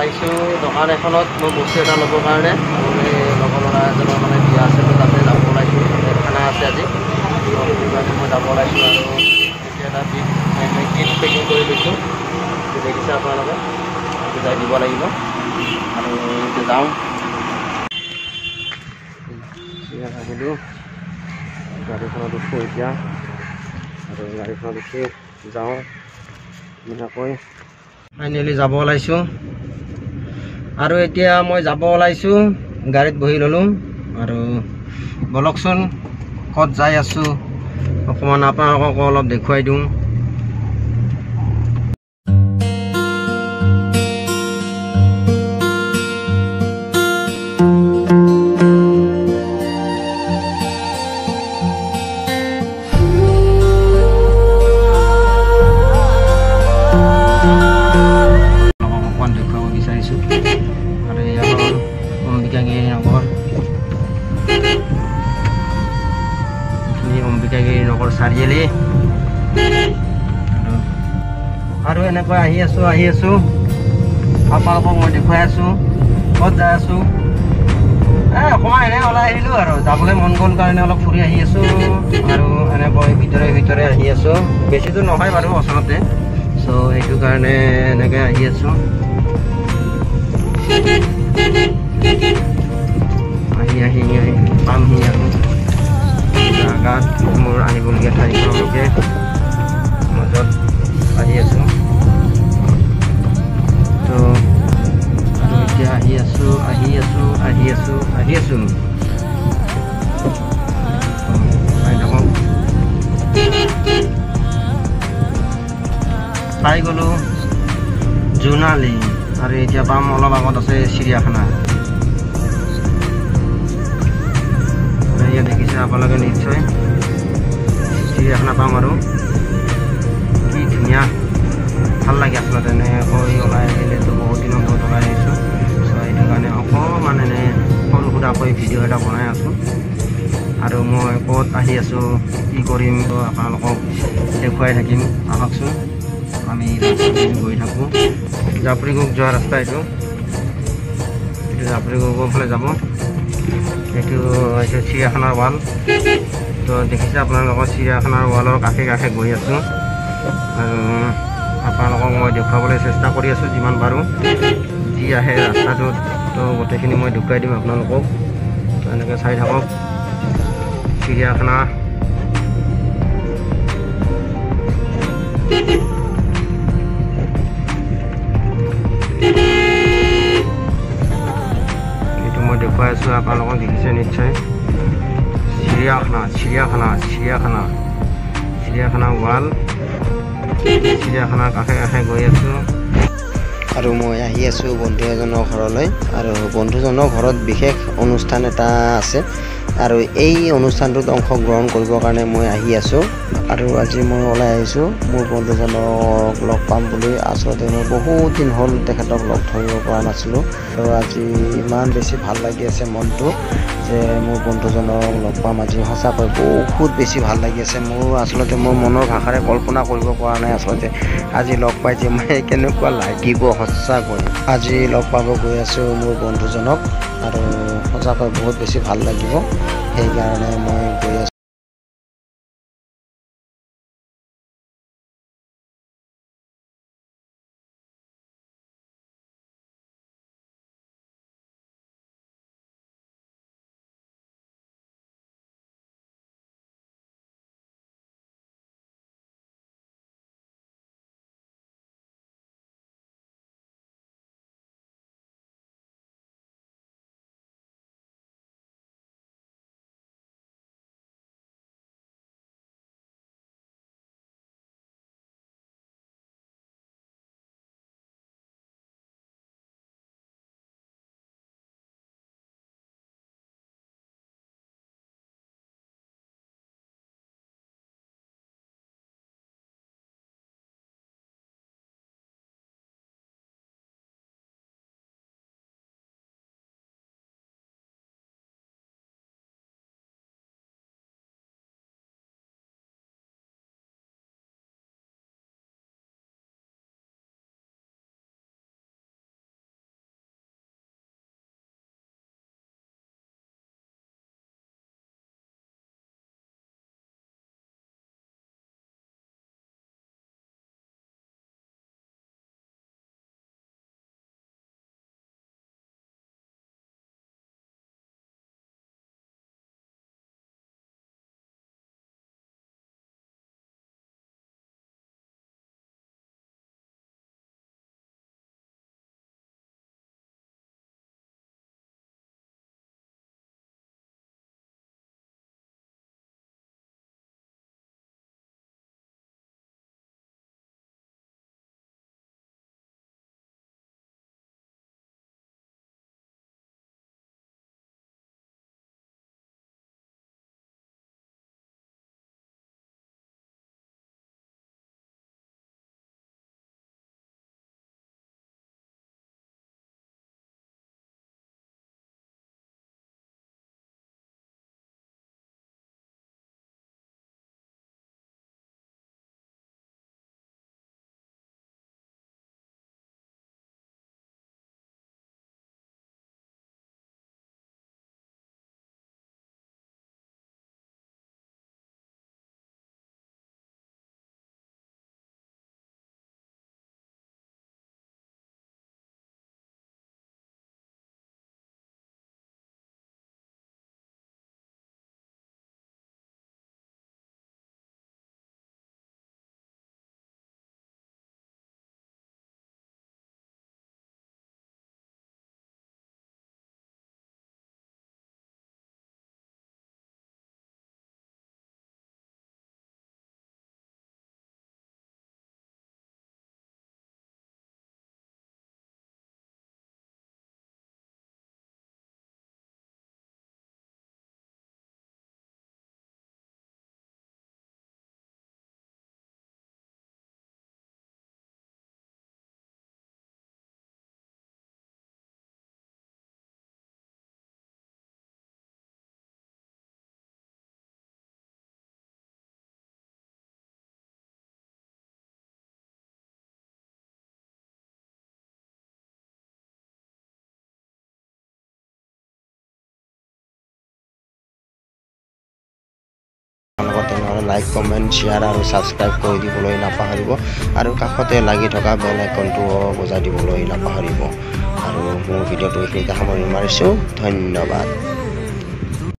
আহিছোঁ দোকান এখনত মই বস্তু এটা ল'বৰ কাৰণে লগৰ ল'ৰা এজনৰ মানে বিয়া আছে তো তাতে যাব ওলাইছোঁ খানা আছে আজি সেইটো মই যাব ওলাইছোঁ আৰু এতিয়া এটা কিট পেকিং কৰি লৈছোঁ দেখিছে আপোনালোকে বুজাই দিব লাগিব আৰু এতিয়া যাওঁ আহিলোঁ গাড়ীখনত উঠোঁ এতিয়া আৰু গাড়ীখনত উঠি যাওঁ ধুনীয়াকৈ ফাইনেলি যাব ওলাইছোঁ আৰু এতিয়া মই যাব ওলাইছোঁ গাড়ীত বহি ল'লোঁ আৰু বলকচোন ক'ত যাই আছোঁ অকণমান আপোনালোকক অলপ দেখুৱাই দিওঁ আৰু ইয়াৰ অম্বিকাগিৰি নগৰ এইখিনি অম্বিকাগিৰি নগৰ চাৰিআলি আৰু এনেকৈ আহি আছোঁ আপোনালোকক মই দেখুৱাই আছোঁ ক'ত যাই আছোঁ অকণমান এনে ওলাই আহিলোঁ আৰু যাবলৈ মন গ'ল কাৰণে অলপ ফুৰি আহি আছোঁ আৰু এনেকৈ ভিতৰে আহি আছোঁ বেছি দূৰ নহয় বাৰু ওচৰতে চ' সেইটো কাৰণে এনেকৈ আহি আছোঁ আহি পামহি আৰু জাগাত মোৰ আহিবলগীয়া ঠাইখনলৈকে মাজত আহি আছোঁ তো আৰু এতিয়া আহি আছোঁ পাই গ'লোঁ জোনালী আৰু এতিয়া পাম অলপ আগত আছে চিৰিয়াখানা ইয়াত দেখিছে আপোনালোকে নিশ্চয় চিৰিয়াখানা পাম আৰু কি ধুনীয়া ভাল লাগে আচলতে এনেকৈ ওলাই আহিলেতো বহুত দিনৰ মূৰত ওলাই আহিছোঁ চ' সেইটো কাৰণে অকণমান এনে সৰু সুৰাকৈ ভিডিঅ' এটা বনাই আছোঁ আৰু মই ক'ত আহি আছোঁ কি কৰিম আপোনালোকক দেখুৱাই থাকিম আহকচোন আমি গৈ থাকোঁ জাপৰিগোগ যোৱা ৰাস্তা এইটো জাপৰিগোগৰ ফালে যাব এইটো হৈছে চিৰিয়াখানাৰ ৱাল তো দেখিছে আপোনালোকৰ চিৰিয়াখানাৰ ৱালৰ কাষে গৈ আছোঁ আৰু আপোনালোকক মই দেখুৱাবলৈ চেষ্টা কৰি আছোঁ যিমান পাৰোঁ যি আহে ৰাস্তাটোত তো গোটেইখিনি মই দেখুৱাই দিম আপোনালোকক তো এনেকৈ চাই থাকক চিৰিয়াখানা এইটো মই দেখুৱাই আছোঁ আপোনালোকক দেখিছে নিশ্চয় চিৰিয়াখানা ৱাল চিৰিয়াখানাৰ কাষে গৈ আছোঁ আৰু মই আহি আছোঁ বন্ধু এজনৰ ঘৰলৈ আৰু বন্ধুজনৰ ঘৰত বিশেষ অনুষ্ঠান এটা আছে আৰু এই অনুষ্ঠানটোত অংশগ্ৰহণ কৰিবৰ কাৰণে মই আহি আছোঁ আৰু আজি মই ওলাই আহিছোঁ মোৰ বন্ধুজনক লগ পাম বুলি আচলতে মই বহুত দিন হ'ল তেখেতক লগ ধৰিব পৰা নাছিলোঁ আৰু আজি ইমান বেছি ভাল লাগি আছে মনটো যে মোৰ বন্ধুজনক লগ পাম আজি সঁচাকৈ বহুত বেছি ভাল লাগি আছে মোৰ আচলতে মোৰ মনৰ ভাষাৰে কল্পনা কৰিব পৰা নাই আচলতে আজি লগ পাই যে মই কেনেকুৱা লাগিব সঁচাকৈ আজি লগ পাব গৈ আছোঁ মোৰ বন্ধুজনক আৰু সঁচাকৈ বহুত বেছি ভাল লাগিব সেইকাৰণে মই গৈ আছোঁ তেনেহ'লে লাইক কমেণ্ট শ্বেয়াৰ আৰু ছাবস্ক্ৰাইব কৰি দিবলৈ নাপাহৰিব আৰু কাষতে লাগি থকা বেল আইকনটো বজাই দিবলৈ নাপাহৰিব আৰু মোৰ ভিডিঅ'টো এইখিনিতে সামৰণি মাৰিছোঁ ধন্যবাদ।